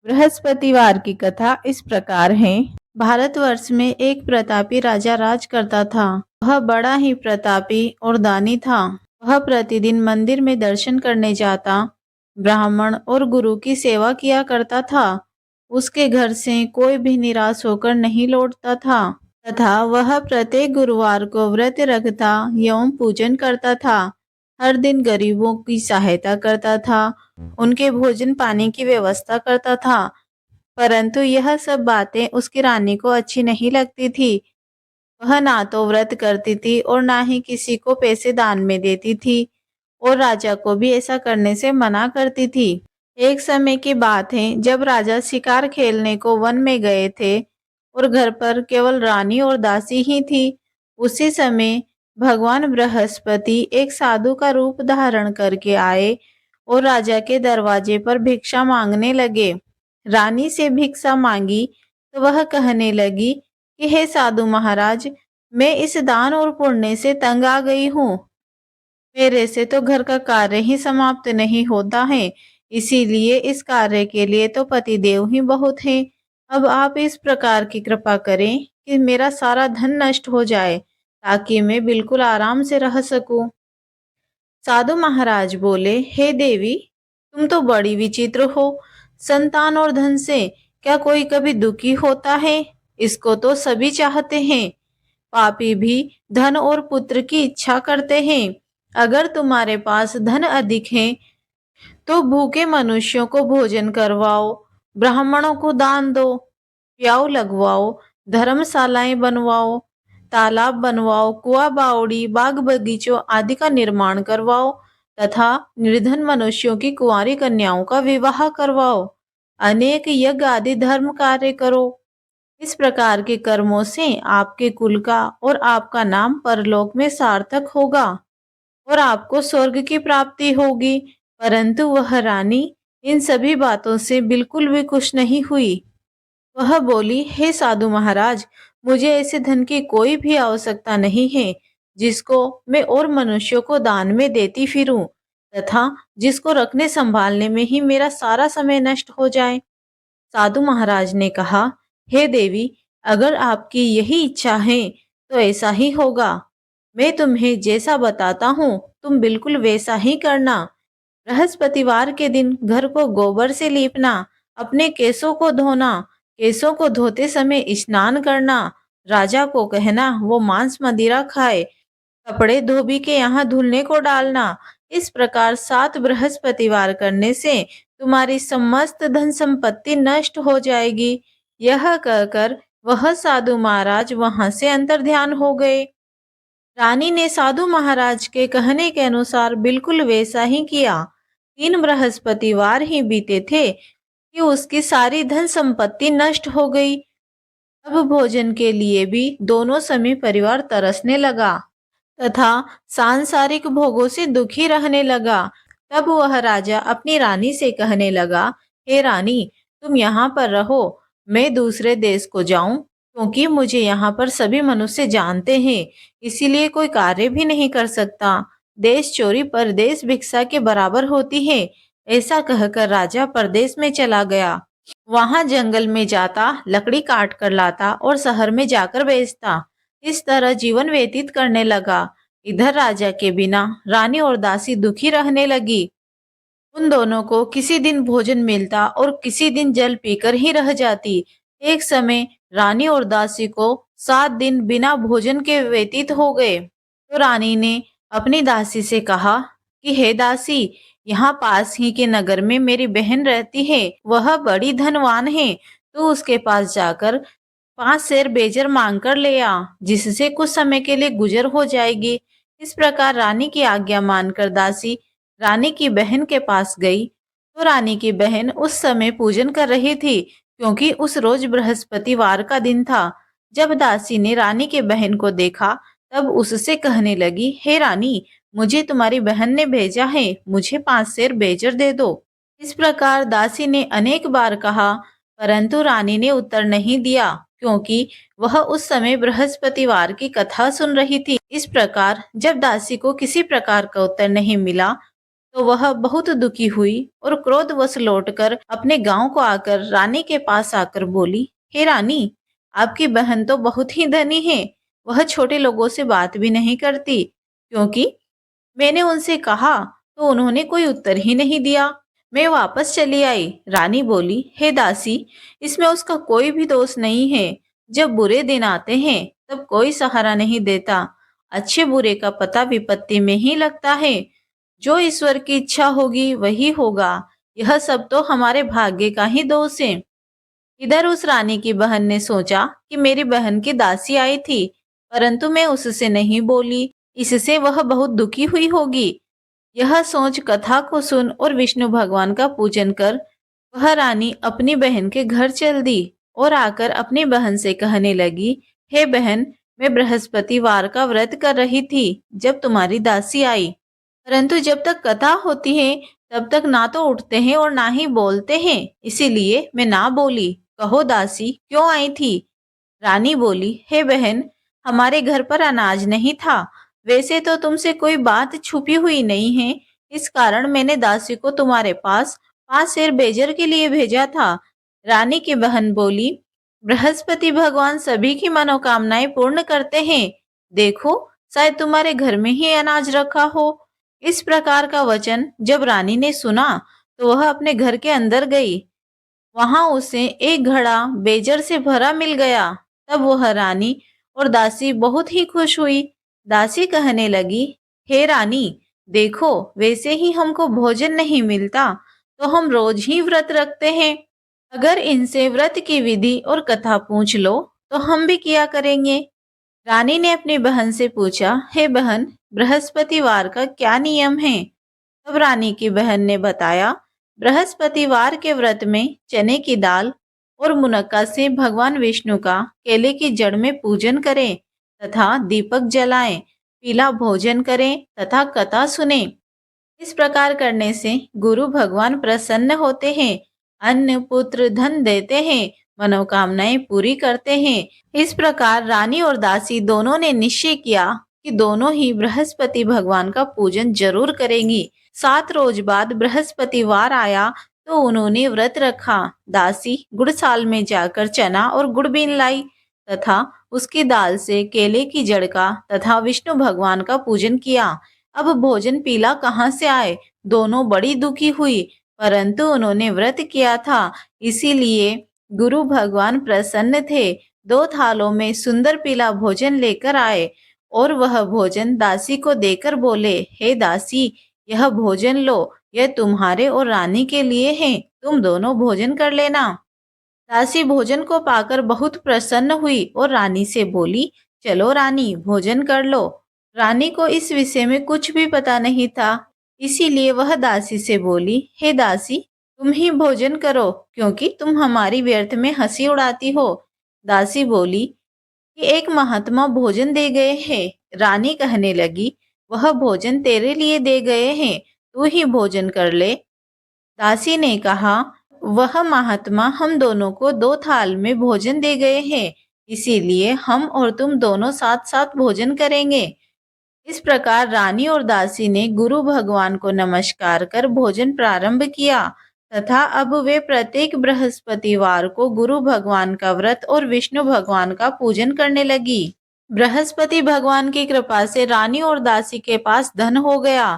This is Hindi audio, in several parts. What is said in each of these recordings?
बृहस्पतिवार की कथा इस प्रकार है। भारतवर्ष में एक प्रतापी राजा राज करता था। वह बड़ा ही प्रतापी और दानी था। वह प्रतिदिन मंदिर में दर्शन करने जाता, ब्राह्मण और गुरु की सेवा किया करता था। उसके घर से कोई भी निराश होकर नहीं लौटता था तथा वह प्रत्येक गुरुवार को व्रत रखता एवं पूजन करता था। हर दिन गरीबों की सहायता करता था, उनके भोजन पानी की व्यवस्था करता था। परंतु यह सब बातें उसकी रानी को अच्छी नहीं लगती थी। वह ना तो व्रत करती थी और ना ही किसी को पैसे दान में देती थी और राजा को भी ऐसा करने से मना करती थी। एक समय की बात है जब राजा शिकार खेलने को वन में गए थे और घर पर केवल रानी और दासी ही थी। उसी समय भगवान बृहस्पति एक साधु का रूप धारण करके आए और राजा के दरवाजे पर भिक्षा मांगने लगे। रानी से भिक्षा मांगी तो वह कहने लगी कि हे साधु महाराज, मैं इस दान और पुण्य से तंग आ गई हूँ। मेरे से तो घर का कार्य ही समाप्त नहीं होता है, इसीलिए इस कार्य के लिए तो पतिदेव ही बहुत हैं। अब आप इस प्रकार की कृपा करें कि मेरा सारा धन नष्ट हो जाए ताकि मैं बिल्कुल आराम से रह सकूं। साधु महाराज बोले, हे देवी, तुम तो बड़ी विचित्र हो। संतान और धन से क्या कोई कभी दुखी होता है? इसको तो सभी चाहते हैं। पापी भी धन और पुत्र की इच्छा करते हैं। अगर तुम्हारे पास धन अधिक है तो भूखे मनुष्यों को भोजन करवाओ, ब्राह्मणों को दान दो, प्याऊ लगवाओ, धर्मशालाएं बनवाओ, तालाब बनवाओ, कुआं बावड़ी, बाग बगीचों आदि का निर्माण करवाओ तथा निर्धन मनुष्यों की कुंवारी कन्याओं का विवाह करवाओ। अनेक यज्ञ आदि धर्म कार्य करो। इस प्रकार के कर्मों से आपके कुल का और आपका नाम परलोक में सार्थक होगा और आपको स्वर्ग की प्राप्ति होगी। परंतु वह रानी इन सभी बातों से बिल्कुल भी खुश नहीं हुई। वह बोली, हे साधु महाराज, मुझे ऐसे धन की कोई भी आवश्यकता नहीं है जिसको मैं और मनुष्यों को दान में देती फिरूं तथा जिसको रखने संभालने में ही मेरा सारा समय नष्ट हो जाए। साधु महाराज ने कहा, हे देवी, अगर आपकी यही इच्छा है तो ऐसा ही होगा। मैं तुम्हें जैसा बताता हूँ तुम बिल्कुल वैसा ही करना। बृहस्पतिवार के दिन घर को गोबर से लीपना, अपने केसों को धोना, केसों को धोते समय स्नान करना, राजा को कहना वो मांस मदिरा खाए, कपड़े धोबी के यहाँ धुलने को डालना। इस प्रकार 7 बृहस्पतिवार करने से तुम्हारी समस्त धन संपत्ति नष्ट हो जाएगी। यह कहकर वह साधु महाराज वहां से अंतर्ध्यान हो गए। रानी ने साधु महाराज के कहने के अनुसार बिल्कुल वैसा ही किया। 3 बृहस्पतिवार ही बीते थे कि उसकी सारी धन संपत्ति नष्ट हो गई। अब भोजन के लिए भी दोनों समय परिवार तरसने लगा तथा सांसारिक भोगों से दुखी रहने लगा। तब वह राजा अपनी रानी से कहने लगा, हे रानी, तुम यहाँ पर रहो, मैं दूसरे देश को जाऊं, क्योंकि मुझे यहाँ पर सभी मनुष्य जानते हैं, इसीलिए कोई कार्य भी नहीं कर सकता। देश चोरी परदेश भिक्षा के बराबर होती है। ऐसा कहकर राजा परदेश में चला गया। वहां जंगल में जाता, लकड़ी काट कर लाता और शहर में जाकर बेचता। इस तरह जीवन व्यतीत करने लगा। इधर राजा के बिना रानी और दासी दुखी रहने लगी। उन दोनों को किसी दिन भोजन मिलता और किसी दिन जल पीकर ही रह जाती। एक समय रानी और दासी को 7 दिन बिना भोजन के व्यतीत हो गए। तो रानी ने अपनी दासी से कहा कि हे दासी, यहाँ पास ही के नगर में मेरी बहन रहती है, वह बड़ी धनवान है, तो उसके पास जाकर 5 शेर बेजर मांग कर ले आ, जिससे कुछ समय के लिए गुजर हो जाएगी। इस प्रकार रानी की आज्ञा मानकर दासी रानी की बहन के पास गई। तो रानी की बहन उस समय पूजन कर रही थी, क्योंकि उस रोज बृहस्पतिवार का दिन था। जब दासी ने रानी के बहन को देखा तब उससे कहने लगी, हे रानी, मुझे तुम्हारी बहन ने भेजा है, मुझे 5 शेर बेजर दे दो। इस प्रकार दासी ने अनेक बार कहा, परंतु रानी ने उत्तर नहीं दिया, क्योंकि वह उस समय बृहस्पतिवार की कथा सुन रही थी। इस प्रकार जब दासी को किसी प्रकार का उत्तर नहीं मिला तो वह बहुत दुखी हुई और क्रोधवश लौटकर अपने गांव को आकर रानी के पास आकर बोली, हे रानी, आपकी बहन तो बहुत ही धनी है। वह छोटे लोगों से बात भी नहीं करती, क्योंकि मैंने उनसे कहा तो उन्होंने कोई उत्तर ही नहीं दिया। मैं वापस चली आई। रानी बोली, हे दासी, इसमें उसका कोई भी दोष नहीं है। जब बुरे दिन आते हैं तब कोई सहारा नहीं देता। अच्छे बुरे का पता विपत्ति में ही लगता है। जो ईश्वर की इच्छा होगी वही होगा। यह सब तो हमारे भाग्य का ही दोष है। इधर उस रानी की बहन ने सोचा कि मेरी बहन की दासी आई थी, परंतु मैं उससे नहीं बोली, इससे वह बहुत दुखी हुई होगी। यह सोच कथा को सुन और विष्णु भगवान का पूजन कर वह रानी अपनी बहन के घर चल दी और आकर अपनी बहन से कहने लगी, हे बहन, मैं बृहस्पतिवार का व्रत कर रही थी जब तुम्हारी दासी आई, परंतु जब तक कथा होती है तब तक ना तो उठते हैं और ना ही बोलते हैं, इसीलिए मैं ना बोली। कहो दासी, क्यों आई थी? रानी बोली, हे बहन, हमारे घर पर अनाज नहीं था। वैसे तो तुमसे कोई बात छुपी हुई नहीं है, इस कारण मैंने दासी को तुम्हारे पास 5 शेर बेजर के लिए भेजा था। रानी की बहन बोली, बृहस्पति भगवान सभी की मनोकामनाएं पूर्ण करते हैं। देखो, शायद तुम्हारे घर में ही अनाज रखा हो। इस प्रकार का वचन जब रानी ने सुना तो वह अपने घर के अंदर गई। वहां उसे एक घड़ा बेजर से भरा मिल गया। तब वह रानी और दासी बहुत ही खुश हुई। दासी कहने लगी, हे रानी, देखो, वैसे ही हमको भोजन नहीं मिलता तो हम रोज ही व्रत रखते हैं। अगर इनसे व्रत की विधि और कथा पूछ लो तो हम भी किया करेंगे। रानी ने अपनी बहन से पूछा, हे बहन, बृहस्पतिवार का क्या नियम है? तब रानी की बहन ने बताया, बृहस्पतिवार के व्रत में चने की दाल और मुनक्का से भगवान विष्णु का केले की जड़ में पूजन करें तथा दीपक जलाएं, पीला भोजन करें तथा कथा सुने। इस प्रकार करने से गुरु भगवान प्रसन्न होते हैं, अन्न पुत्र धन देते हैं, मनोकामनाएं पूरी करते हैं। इस प्रकार रानी और दासी दोनों ने निश्चय किया कि दोनों ही बृहस्पति भगवान का पूजन जरूर करेंगी। 7 रोज बाद बृहस्पतिवार आया तो उन्होंने व्रत रखा। दासी गुड़साल में जाकर चना और गुड़ बीन लाई तथा उसकी दाल से केले की जड़ का तथा विष्णु भगवान का पूजन किया। अब भोजन पीला कहाँ से आए? दोनों बड़ी दुखी हुई, परंतु उन्होंने व्रत किया था, इसीलिए गुरु भगवान प्रसन्न थे। 2 थालों में सुंदर पीला भोजन लेकर आए और वह भोजन दासी को देकर बोले, हे दासी, यह भोजन लो, यह तुम्हारे और रानी के लिए है, तुम दोनों भोजन कर लेना। दासी भोजन को पाकर बहुत प्रसन्न हुई और रानी से बोली, चलो रानी, भोजन कर लो। रानी को इस विषय में कुछ भी पता नहीं था, इसीलिए वह दासी से बोली, हे दासी, तुम ही भोजन करो, क्योंकि तुम हमारी व्यर्थ में हंसी उड़ाती हो। दासी बोली कि एक महात्मा भोजन दे गए हैं। रानी कहने लगी, वह भोजन तेरे लिए दे गए हैं, तू ही भोजन कर ले। दासी ने कहा, वह महात्मा हम दोनों को 2 थाल में भोजन दे गए हैं, इसीलिए हम और तुम दोनों साथ साथ भोजन करेंगे। इस प्रकार रानी और दासी ने गुरु भगवान को नमस्कार कर भोजन प्रारंभ किया तथा अब वे प्रत्येक बृहस्पतिवार को गुरु भगवान का व्रत और विष्णु भगवान का पूजन करने लगी। बृहस्पति भगवान की कृपा से रानी और दासी के पास धन हो गया।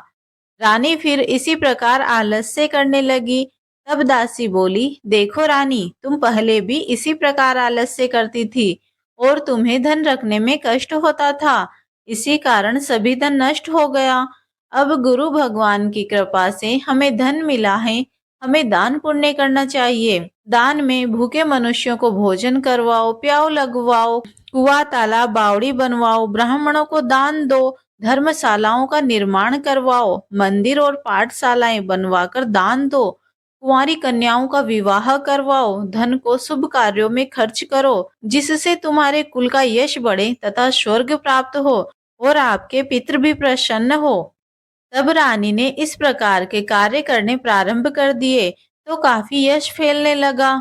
रानी फिर इसी प्रकार आलस्य करने लगी। तब दासी बोली, देखो रानी, तुम पहले भी इसी प्रकार आलस्य करती थी और तुम्हें धन रखने में कष्ट होता था, इसी कारण सभी धन नष्ट हो गया। अब गुरु भगवान की कृपा से हमें धन मिला है, हमें दान पुण्य करना चाहिए। दान में भूखे मनुष्यों को भोजन करवाओ, प्याऊ लगवाओ, कुआं तालाब बावड़ी बनवाओ, ब्राह्मणों को दान दो, धर्मशालाओं का निर्माण करवाओ, मंदिर और पाठशालाएं बनवाकर दान दो, कुंवारी कन्याओं का विवाह करवाओ, धन को शुभ कार्यों में खर्च करो, जिससे तुम्हारे कुल का यश बढ़े तथा स्वर्ग प्राप्त हो और आपके पितृ भी प्रसन्न हो। तब रानी ने इस प्रकार के कार्य करने प्रारंभ कर दिए तो काफी यश फैलने लगा।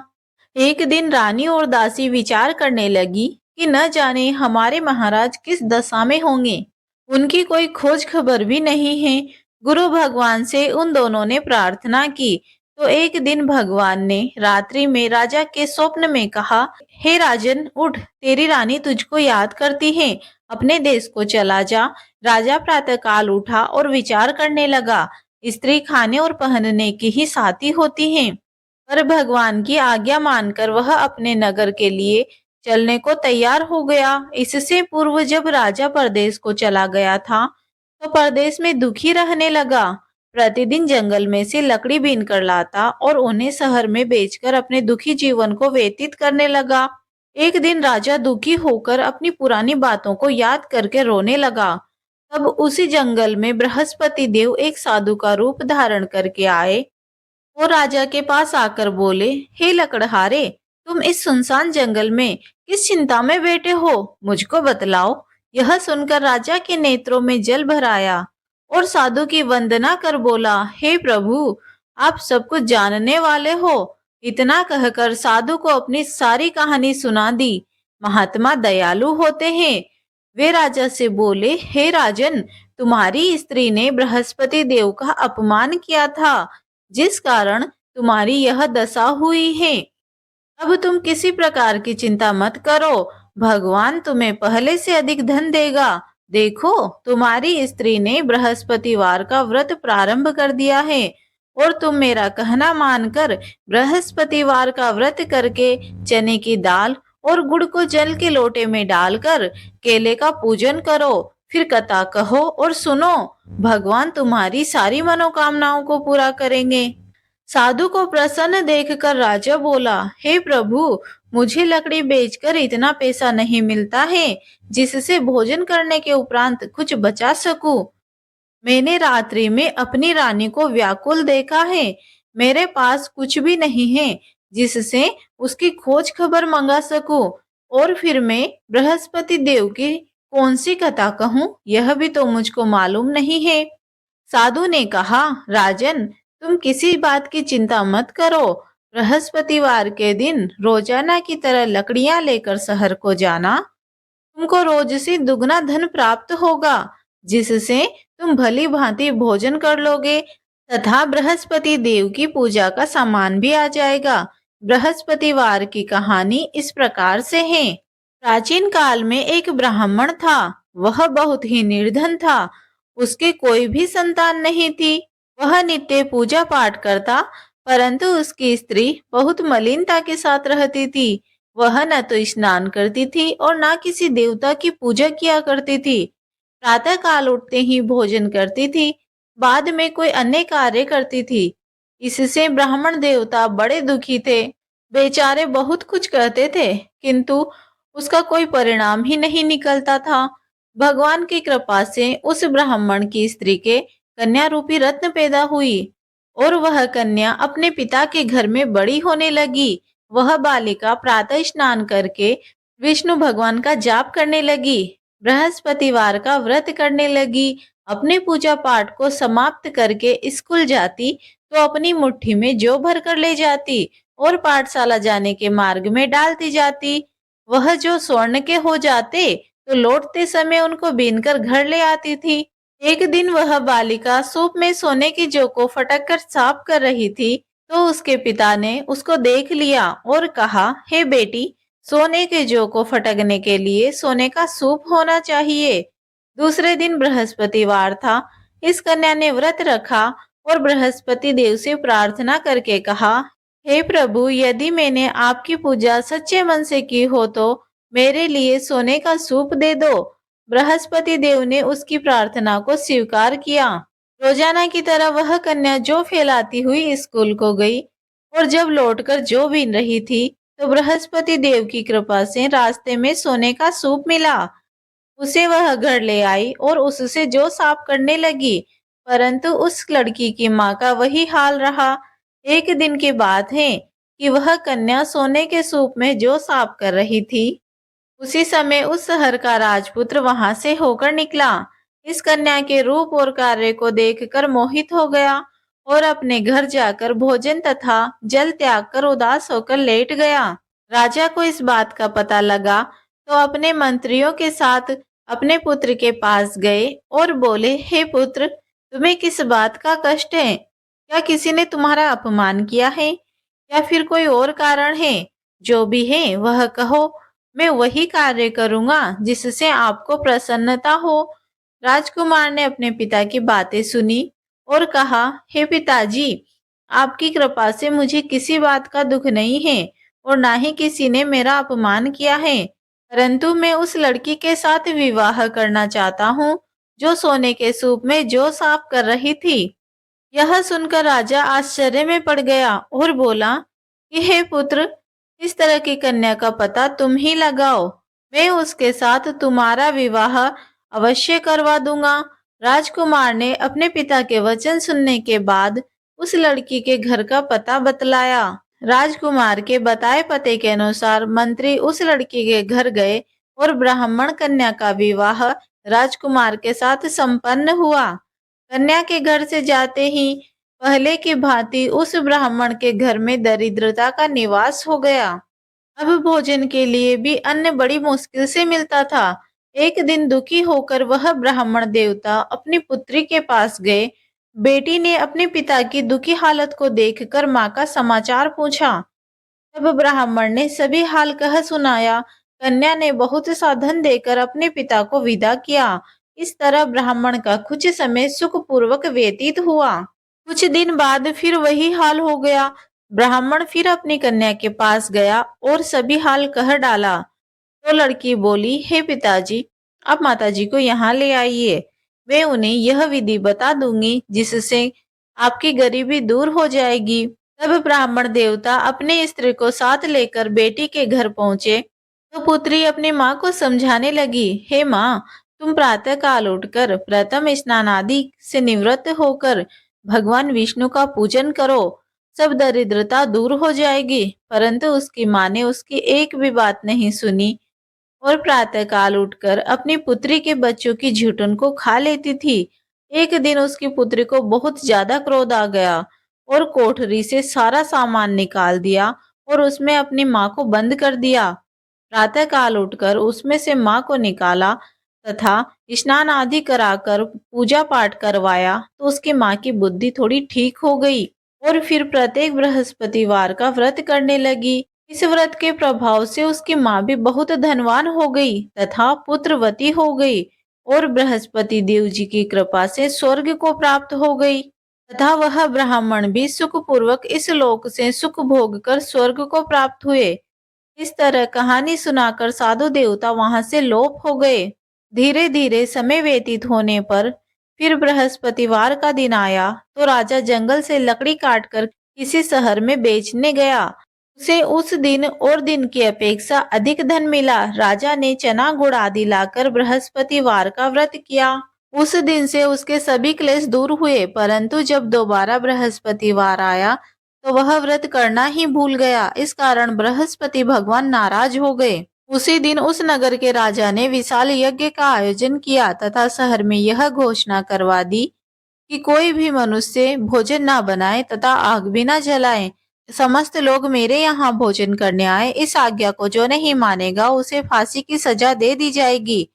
एक दिन रानी और दासी विचार करने लगी कि न जाने हमारे महाराज किस दशा में होंगे। उनकी कोई खोज खबर भी नहीं है। गुरु भगवान से उन दोनों ने प्रार्थना की। तो एक दिन भगवान ने रात्रि में राजा के स्वप्न में कहा, हे राजन उठ, तेरी रानी तुझको याद करती है, अपने देश को चला जा। राजा प्रातःकाल उठा और विचार करने लगा, स्त्री खाने और पहनने की ही साथी होती है। पर भगवान की आज्ञा मानकर वह अपने नगर के लिए चलने को तैयार हो गया। इससे पूर्व जब राजा परदेश को चला गया था तो परदेश में दुखी रहने लगा। प्रतिदिन जंगल में से लकड़ी बीन कर लाता और उन्हें शहर में बेचकर अपने दुखी जीवन को व्यतीत करने लगा। एक दिन राजा दुखी होकर अपनी पुरानी बातों को याद करके रोने लगा। तब उसी जंगल में बृहस्पति देव एक साधु का रूप धारण करके आए। वो राजा के पास आकर बोले, हे लकड़हारे, तुम इस सुनसान जंगल में किस चिंता में बैठे हो, मुझको बतलाओ। यह सुनकर राजा के नेत्रों में जल भर आया और साधु की वंदना कर बोला, हे प्रभु, आप सब कुछ जानने वाले हो। इतना कहकर साधु को अपनी सारी कहानी सुना दी। महात्मा दयालु होते हैं। वे राजा से बोले, हे राजन, तुम्हारी स्त्री ने बृहस्पति देव का अपमान किया था, जिस कारण तुम्हारी यह दशा हुई है। अब तुम किसी प्रकार की चिंता मत करो, भगवान तुम्हें पहले से अधिक धन देगा। देखो, तुम्हारी स्त्री ने बृहस्पतिवार का व्रत प्रारंभ कर दिया है और तुम मेरा कहना मानकर बृहस्पतिवार का व्रत करके चने की दाल और गुड़ को जल के लोटे में डालकर केले का पूजन करो। फिर कथा कहो और सुनो, भगवान तुम्हारी सारी मनोकामनाओं को पूरा करेंगे। साधु को प्रसन्न देखकर राजा बोला, हे प्रभु, मुझे लकड़ी बेचकर इतना पैसा नहीं मिलता है जिससे भोजन करने के उपरांत कुछ बचा सकूं। मैंने रात्रि में अपनी रानी को व्याकुल देखा है। मेरे पास कुछ भी नहीं है जिससे उसकी खोज खबर मंगा सकूं। और फिर मैं बृहस्पति देव की कौन सी कथा कहूं, यह भी तो मुझको मालूम नहीं है। साधु ने कहा, राजन, तुम किसी बात की चिंता मत करो। बृहस्पतिवार के दिन रोजाना की तरह लकड़ियां लेकर शहर को जाना। तुमको रोज से दुगना धन प्राप्त होगा, जिससे तुम भली भांति भोजन कर लोगे तथा बृहस्पति देव की पूजा का सामान भी आ जाएगा। बृहस्पतिवार की कहानी इस प्रकार से है। प्राचीन काल में एक ब्राह्मण था। वह बहुत ही निर्धन था। उसके कोई भी संतान नहीं थी। वह नित्य पूजा पाठ करता, परंतु उसकी स्त्री बहुत मलिनता के साथ रहती थी। वह न तो स्नान करती थी और न किसी देवता की पूजा किया करती थी। प्रातः काल उठते ही भोजन करती थी, बाद में कोई अन्य कार्य करती थी। इससे ब्राह्मण देवता बड़े दुखी थे। बेचारे बहुत कुछ कहते थे, किंतु उसका कोई परिणाम ही नहीं निकलता था। भगवान की कृपा से उस ब्राह्मण की स्त्री के कन्या रूपी रत्न पैदा हुई और वह कन्या अपने पिता के घर में बड़ी होने लगी। वह बालिका प्रातः स्नान करके विष्णु भगवान का जाप करने लगी, बृहस्पतिवार का व्रत करने लगी। अपने पूजा पाठ को समाप्त करके स्कूल जाती तो अपनी मुट्ठी में जौ भर कर ले जाती और पाठशाला जाने के मार्ग में डालती जाती। वह जो स्वर्ण के हो जाते तो लौटते समय उनको बीनकर घर ले आती थी। एक दिन वह बालिका सूप में सोने की जौ को फटक कर साफ कर रही थी, तो उसके पिता ने उसको देख लिया और कहा, हे बेटी, सोने के जौ को फटकने के लिए सोने का सूप होना चाहिए। दूसरे दिन बृहस्पतिवार था। इस कन्या ने व्रत रखा और बृहस्पति देव से प्रार्थना करके कहा, हे प्रभु, यदि मैंने आपकी पूजा सच्चे मन से की हो तो मेरे लिए सोने का सूप दे दो। बृहस्पति देव ने उसकी प्रार्थना को स्वीकार किया। रोजाना की तरह वह कन्या जौ फैलाती हुई स्कूल को गई और जब लौटकर जौ बीन रही थी तो बृहस्पति देव की कृपा से रास्ते में सोने का सूप मिला। उसे वह घर ले आई और उससे जौ साफ करने लगी, परंतु उस लड़की की माँ का वही हाल रहा। एक दिन की बात है कि वह कन्या सोने के सूप में जौ साफ कर रही थी। उसी समय उस शहर का राजपुत्र वहां से होकर निकला। इस कन्या के रूप और कार्य को देखकर मोहित हो गया और अपने घर जाकर भोजन तथा जल त्याग कर उदास होकर लेट गया। राजा को इस बात का पता लगा तो अपने मंत्रियों के साथ अपने पुत्र के पास गए और बोले, हे पुत्र, तुम्हें किस बात का कष्ट है? क्या किसी ने तुम्हारा अपमान किया है या फिर कोई और कारण है? जो भी है वह कहो, मैं वही कार्य करूंगा जिससे आपको प्रसन्नता हो। राजकुमार ने अपने पिता की बातें सुनी और कहा, हे पिताजी, आपकी कृपा से मुझे किसी बात का दुख नहीं है और ना ही किसी ने मेरा अपमान किया है, परंतु मैं उस लड़की के साथ विवाह करना चाहता हूँ जो सोने के सूप में जौ साफ कर रही थी। यह सुनकर राजा आश्चर्य में पड़ गया और बोला कि हे पुत्र, इस तरह की कन्या का पता तुम ही लगाओ। मैं उसके साथ तुम्हारा विवाह अवश्य करवा दूंगा। राजकुमार ने अपने पिता के वचन सुनने के बाद उस लड़की के घर का पता बतलाया। राजकुमार के बताए पते के अनुसार मंत्री उस लड़की के घर गए और ब्राह्मण कन्या का विवाह राजकुमार के साथ संपन्न हुआ। कन्या के घर से जाते ही पहले की भांति उस ब्राह्मण के घर में दरिद्रता का निवास हो गया। अब भोजन के लिए भी अन्न बड़ी मुश्किल से मिलता था। एक दिन दुखी होकर वह ब्राह्मण देवता अपनी पुत्री के पास गए। बेटी ने अपने पिता की दुखी हालत को देखकर माँ का समाचार पूछा। तब ब्राह्मण ने सभी हाल कह सुनाया। कन्या ने बहुत सा धन देकर अपने पिता को विदा किया। इस तरह ब्राह्मण का कुछ समय सुखपूर्वक व्यतीत हुआ। कुछ दिन बाद फिर वही हाल हो गया। ब्राह्मण फिर अपनी कन्या के पास गया और सभी हाल कह डाला। तो लड़की बोली, हे पिताजी, आप माताजी को यहाँ ले आइए। मैं उन्हें यह विधि बता दूंगी जिससे आपकी गरीबी दूर हो जाएगी। तब ब्राह्मण देवता अपने स्त्री को साथ लेकर बेटी के घर पहुंचे तो पुत्री अपनी माँ को समझाने लगी, हे माँ, तुम प्रातः काल उठकर प्रथम स्नान आदि से निवृत्त होकर भगवान विष्णु का पूजन करो, सब दरिद्रता दूर हो जाएगी। परंतु उसकी माँ ने उसकी एक भी बात नहीं सुनी और प्रातःकाल उठकर अपनी पुत्री के बच्चों की झुटन को खा लेती थी। एक दिन उसकी पुत्री को बहुत ज्यादा क्रोध आ गया और कोठरी से सारा सामान निकाल दिया और उसमें अपनी माँ को बंद कर दिया। प्रातःकाल उठकर उसमें से माँ को निकाला तथा स्नान आदि कराकर पूजा पाठ करवाया तो उसकी माँ की बुद्धि थोड़ी ठीक हो गई और फिर प्रत्येक बृहस्पतिवार का व्रत करने लगी। इस व्रत के प्रभाव से उसकी माँ भी बहुत धनवान हो गई तथा पुत्रवती हो गई और बृहस्पति देव जी की कृपा से स्वर्ग को प्राप्त हो गई तथा वह ब्राह्मण भी सुखपूर्वक इस लोक से सुख भोग कर स्वर्ग को प्राप्त हुए। इस तरह कहानी सुनाकर साधु देवता वहां से लोप हो गए। धीरे धीरे समय व्यतीत होने पर फिर बृहस्पतिवार का दिन आया तो राजा जंगल से लकड़ी काटकर किसी शहर में बेचने गया। उसे उस दिन और दिन की अपेक्षा अधिक धन मिला। राजा ने चना गुड़ आदि लाकर बृहस्पतिवार का व्रत किया। उस दिन से उसके सभी क्लेश दूर हुए, परंतु जब दोबारा बृहस्पतिवार आया तो वह व्रत करना ही भूल गया। इस कारण बृहस्पति भगवान नाराज हो गए। उसी दिन उस नगर के राजा ने विशाल यज्ञ का आयोजन किया तथा शहर में यह घोषणा करवा दी कि कोई भी मनुष्य भोजन ना बनाए तथा आग भी ना जलाए। समस्त लोग मेरे यहाँ भोजन करने आए। इस आज्ञा को जो नहीं मानेगा उसे फांसी की सजा दे दी जाएगी।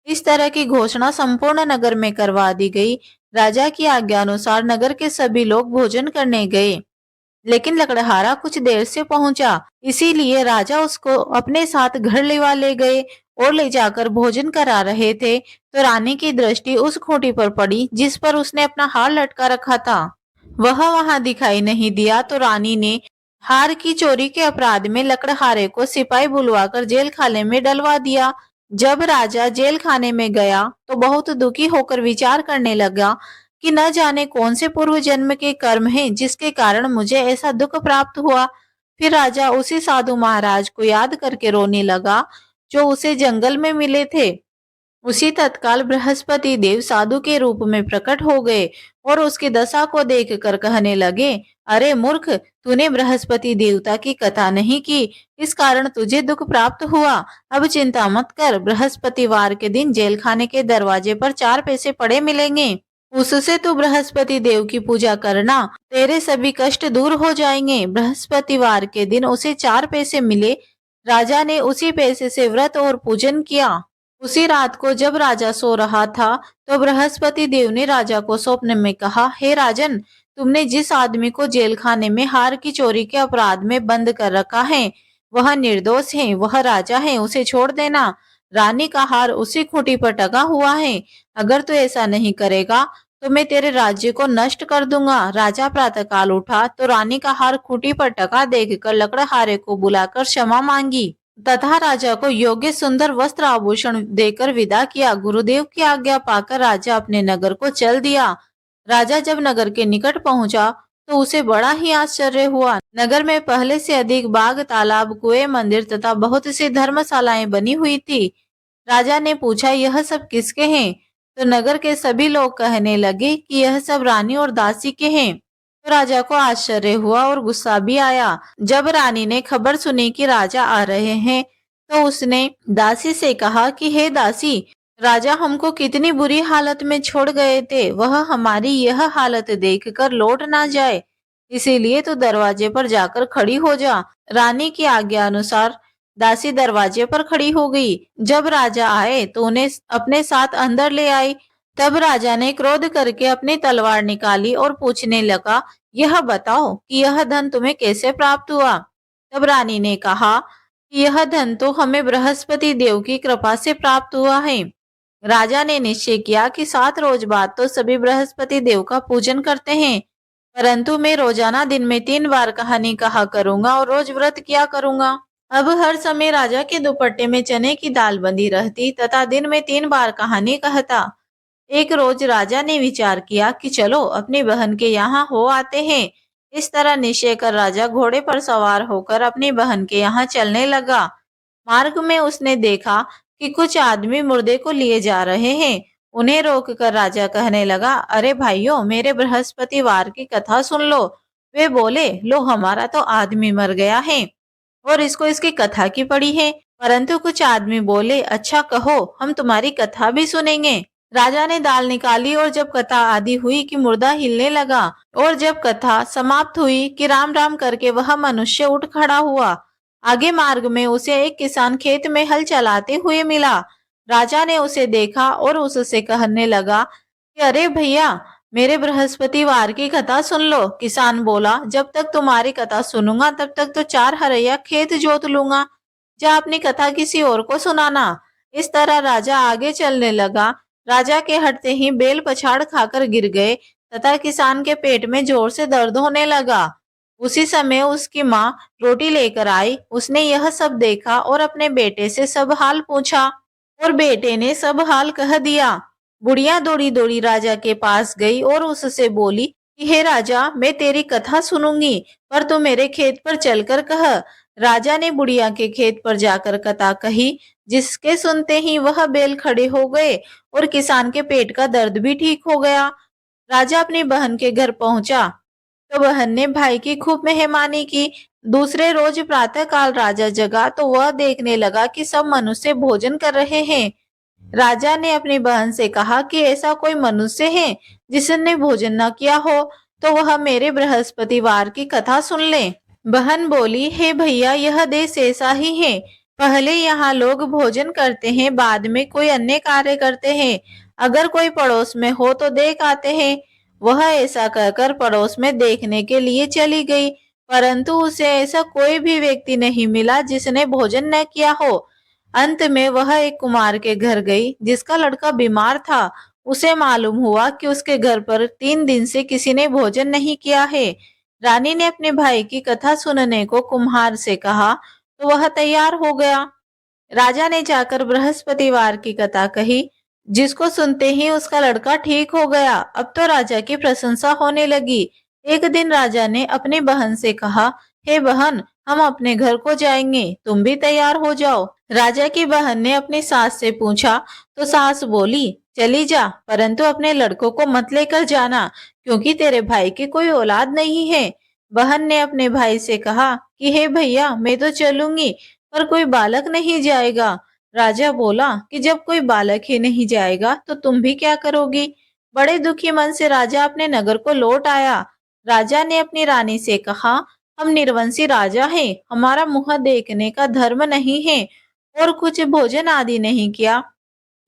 इस तरह की घोषणा संपूर्ण नगर में करवा दी गई। राजा की आज्ञा अनुसार नगर के सभी लोग भोजन करने गए, लेकिन लकड़हारा कुछ देर से पहुंचा, इसीलिए राजा उसको अपने साथ घर ले गए और ले जाकर भोजन करा रहे थे तो रानी की दृष्टि उस खूंटी पर पड़ी जिस पर उसने अपना हार लटका रखा था। वह वहां दिखाई नहीं दिया तो रानी ने हार की चोरी के अपराध में लकड़हारे को सिपाही बुलवाकर जेल खाने में डलवा दिया। जब राजा जेल खाने में गया तो बहुत दुखी होकर विचार करने लगा कि न जाने कौन से पूर्व जन्म के कर्म हैं जिसके कारण मुझे ऐसा दुख प्राप्त हुआ। फिर राजा उसी साधु महाराज को याद करके रोने लगा जो उसे जंगल में मिले थे। उसी तत्काल बृहस्पति देव साधु के रूप में प्रकट हो गए और उसकी दशा को देखकर कहने लगे, अरे मूर्ख, तूने बृहस्पति देवता की कथा नहीं की, इस कारण तुझे दुख प्राप्त हुआ। अब चिंता मत कर, बृहस्पतिवार के दिन जेल खाने के दरवाजे पर 4 पैसे पड़े मिलेंगे, उससे तू बृहस्पति देव की पूजा करना, तेरे सभी कष्ट दूर हो जाएंगे। बृहस्पतिवार के दिन उसे 4 पैसे मिले। राजा ने उसी पैसे से व्रत और पूजन किया। उसी रात को जब राजा सो रहा था, तो बृहस्पति देव ने राजा को स्वप्न में कहा, हे राजन, तुमने जिस आदमी को जेल खाने में हार की चोरी के अपराध में बंद कर रखा है, वह निर्दोष है, वह राजा है, उसे छोड़ देना। रानी का हार उसी खूंटी पर टंगा हुआ है। अगर तू ऐसा नहीं करेगा तो मैं तेरे राज्य को नष्ट कर दूंगा। राजा प्रातःकाल उठा तो रानी का हार खूंटी पर टका देखकर लकड़हारे को बुलाकर क्षमा मांगी तथा राजा को योग्य सुंदर वस्त्र आभूषण देकर विदा किया। गुरुदेव की आज्ञा पाकर राजा अपने नगर को चल दिया। राजा जब नगर के निकट पहुंचा तो उसे बड़ा ही आश्चर्य हुआ। नगर में पहले से अधिक बाग, तालाब, कुएं, मंदिर तथा बहुत सी धर्मशालाएं बनी हुई थी। राजा ने पूछा, यह सब किसके हैं? तो नगर के सभी लोग कहने लगे कि यह सब रानी और दासी के हैं। तो राजा को आश्चर्य हुआ और गुस्सा भी आया। जब रानी ने खबर सुनी कि राजा आ रहे हैं, तो उसने दासी से कहा कि हे दासी, राजा हमको कितनी बुरी हालत में छोड़ गए थे, वह हमारी यह हालत देखकर लौट ना जाए, इसीलिए तो दरवाजे पर जाकर खड़ी हो जा। रानी की आज्ञा अनुसार दासी दरवाजे पर खड़ी हो गई। जब राजा आए तो उन्हें अपने साथ अंदर ले आई। तब राजा ने क्रोध करके अपनी तलवार निकाली और पूछने लगा, यह बताओ कि यह धन तुम्हें कैसे प्राप्त हुआ? तब रानी ने कहा कि यह धन तो हमें बृहस्पति देव की कृपा से प्राप्त हुआ है। राजा ने निश्चय किया कि 7 रोज बाद तो सभी बृहस्पति देव का पूजन करते हैं, परंतु मैं रोजाना दिन में 3 बार कहानी कहा करूंगा और रोज व्रत किया करूंगा। अब हर समय राजा के दुपट्टे में चने की दाल बंधी रहती तथा दिन में 3 बार कहानी कहता। एक रोज राजा ने विचार किया कि चलो अपनी बहन के यहाँ हो आते हैं। इस तरह निश्चय कर राजा घोड़े पर सवार होकर अपनी बहन के यहाँ चलने लगा। मार्ग में उसने देखा कि कुछ आदमी मुर्दे को लिए जा रहे हैं। उन्हें रोककर राजा कहने लगा, अरे भाइयों, मेरे बृहस्पतिवार की कथा सुन लो। वे बोले, लो हमारा तो आदमी मर गया है और इसको इसकी कथा की पड़ी है। परंतु कुछ आदमी बोले, अच्छा कहो, हम तुम्हारी कथा भी सुनेंगे। राजा ने दाल निकाली और जब कथा आदि हुई कि मुर्दा हिलने लगा और जब कथा समाप्त हुई कि राम राम करके वह मनुष्य उठ खड़ा हुआ। आगे मार्ग में उसे एक किसान खेत में हल चलाते हुए मिला। राजा ने उसे देखा और उससे कहने लगा कि अरे भैया, मेरे बृहस्पतिवार की कथा सुन लो। किसान बोला, जब तक तुम्हारी कथा सुनूंगा तब तक तो 4 हरैया खेत जोत लूंगा। जा अपनी कथा किसी और को सुनाना। इस तरह राजा आगे चलने लगा। राजा के हटते ही बेल पछाड़ खाकर गिर गए तथा किसान के पेट में जोर से दर्द होने लगा। उसी समय उसकी माँ रोटी लेकर आई। उसने यह सब देखा और अपने बेटे से सब हाल पूछा और बेटे ने सब हाल कह दिया। बुढ़िया दौड़ी दौड़ी राजा के पास गई और उससे बोली कि हे राजा, मैं तेरी कथा सुनूंगी, पर तू मेरे खेत पर चलकर कह। राजा ने बुढ़िया के खेत पर जाकर कथा कही, जिसके सुनते ही वह बैल खड़े हो गए और किसान के पेट का दर्द भी ठीक हो गया। राजा अपनी बहन के घर पहुंचा तो बहन ने भाई की खूब मेहमानी की। दूसरे रोज प्रातःकाल राजा जगा तो वह देखने लगा कि सब मनुष्य भोजन कर रहे हैं। राजा ने अपनी बहन से कहा कि ऐसा कोई मनुष्य है जिसने भोजन न किया हो, तो वह मेरे बृहस्पतिवार की कथा सुन ले। बहन बोली, हे भैया, यह देश ऐसा ही है। पहले यहाँ लोग भोजन करते हैं, बाद में कोई अन्य कार्य करते हैं। अगर कोई पड़ोस में हो तो देख आते हैं। वह ऐसा कहकर पड़ोस में देखने के लिए चली गई, परंतु उसे ऐसा कोई भी व्यक्ति नहीं मिला जिसने भोजन न किया हो। अंत में वह एक कुमार के घर गई जिसका लड़का बीमार था। उसे मालूम हुआ कि उसके घर पर 3 दिन से किसी ने भोजन नहीं किया है। रानी ने अपने भाई की कथा सुनने को कुम्हार से कहा तो वह तैयार हो गया। राजा ने जाकर बृहस्पतिवार की कथा कही, जिसको सुनते ही उसका लड़का ठीक हो गया। अब तो राजा की प्रशंसा होने लगी। एक दिन राजा ने अपनी बहन से कहा, हे बहन, हम अपने घर को जाएंगे, तुम भी तैयार हो जाओ। राजा की बहन ने अपनी सास से पूछा तो सास बोली, चली जा, परंतु अपने लड़कों को मत लेकर जाना, क्योंकि तेरे भाई की कोई औलाद नहीं है। बहन ने अपने भाई से कहा कि हे भैया, मैं तो चलूंगी, पर कोई बालक नहीं जाएगा। राजा बोला कि जब कोई बालक ही नहीं जाएगा तो तुम भी क्या करोगी? बड़े दुखी मन से राजा अपने नगर को लौट आया। राजा ने अपनी रानी से कहा, हम निर्वंशी राजा हैं, हमारा मुंह देखने का धर्म नहीं है और कुछ भोजन आदि नहीं किया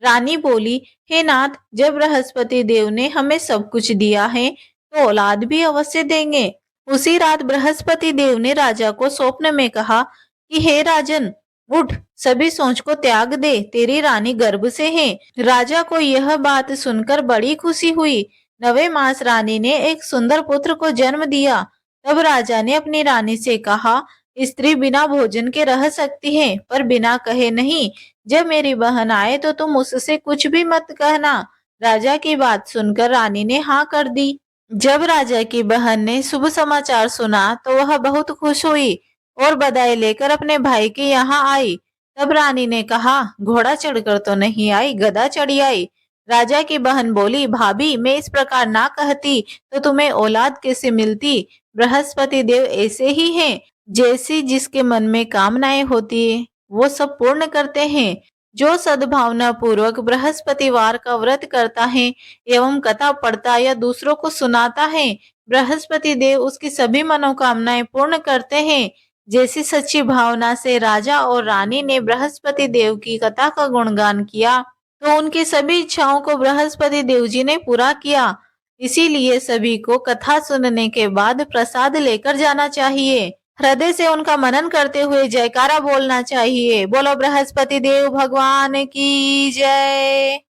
रानी बोली, हे नाथ, जब बृहस्पति देव ने हमें सब कुछ दिया है तो औलाद भी अवश्य देंगे। उसी रात बृहस्पति देव ने राजा को स्वप्न में कहा कि हे राजन, उठ, सभी सोच को त्याग दे, तेरी रानी गर्भ से है। राजा को यह बात सुनकर बड़ी खुशी हुई। 9वें मास रानी ने एक सुंदर पुत्र को जन्म दिया। तब राजा ने अपनी रानी से कहा, स्त्री बिना भोजन के रह सकती है, पर बिना कहे नहीं। जब मेरी बहन आए तो तुम उससे कुछ भी मत कहना। राजा की बात सुनकर रानी ने हाँ कर दी। जब राजा की बहन ने शुभ समाचार सुना तो वह बहुत खुश हुई और बधाई लेकर अपने भाई के यहाँ आई। तब रानी ने कहा, घोड़ा चढ़कर तो नहीं आई, गधा चढ़ी आई। राजा की बहन बोली, भाभी, मैं इस प्रकार ना कहती तो तुम्हें औलाद कैसे मिलती। बृहस्पति देव ऐसे ही हैं, जैसी जिसके मन में कामनाएं होती है वो सब पूर्ण करते हैं। जो सद्भावना पूर्वक बृहस्पतिवार का व्रत करता है एवं कथा पढ़ता या दूसरों को सुनाता है, बृहस्पति देव उसकी सभी मनोकामनाएं पूर्ण करते हैं। जैसी सच्ची भावना से राजा और रानी ने बृहस्पति देव की कथा का गुणगान किया तो उनकी सभी इच्छाओं को बृहस्पति देव जी ने पूरा किया। इसीलिए सभी को कथा सुनने के बाद प्रसाद लेकर जाना चाहिए। हृदय से उनका मनन करते हुए जयकारा बोलना चाहिए। बोलो बृहस्पति देव भगवान की जय।